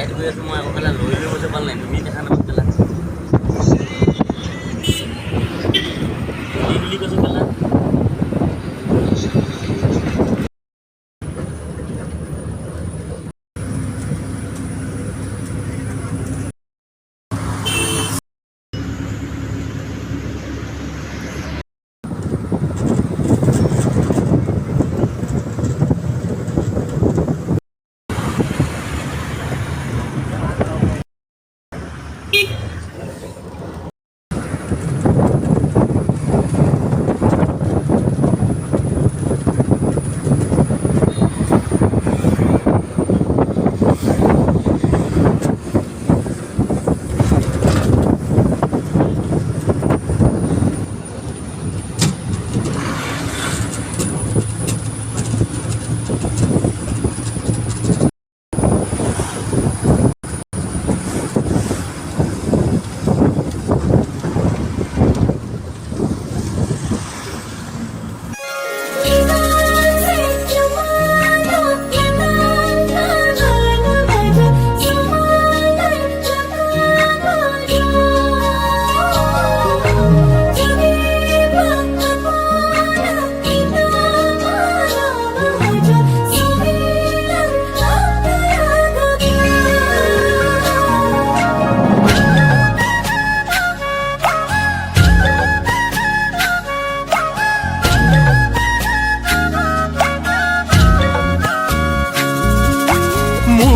guide কৰি আছোঁ মই আগৰফালে লৈ গৈছে ভাল নাই তুমি দেখা নাপাত পেলা বুলি কৈছোঁ পেলা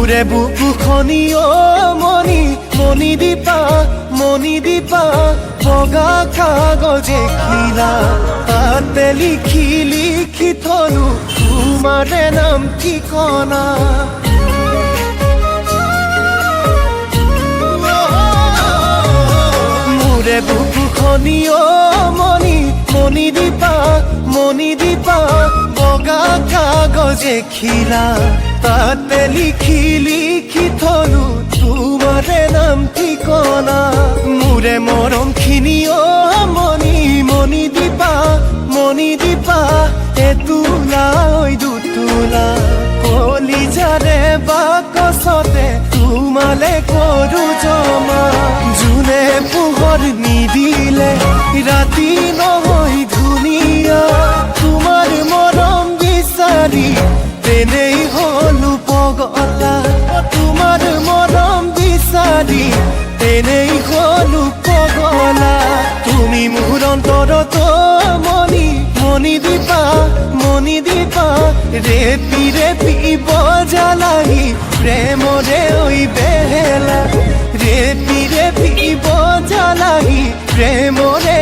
মোৰে বুকুখনি মণি মণি দীপা বগা কাগজে খিলা তাতে লিখি থলো তোমাৰে নাম ঠিকনা মোৰে বুকুখনি মণি দীপা বগা কাগজে খিলা তাতে লিখি থলো তোমাৰে নাম ঠিকনা মোৰে মৰমখিনি মণি দীপা এতোলা দুতোলা কলিজাৰে বাকচতে তোমালে কৰো জমা যোনে পোহৰ নিদিলে ৰাতি নহয় ধুনীয়া তোমাৰ মৰম বিচাৰি তেনেই হলো পগলা তোমাৰ মৰম বিচাৰি তেনেই হলো পগলা তুমি মোৰ অন্তৰত মণি দীপা ৰেপি বজালাহি প্ৰেমৰে ঐ বেহেলা ৰেপি বজালাহি প্ৰেমৰে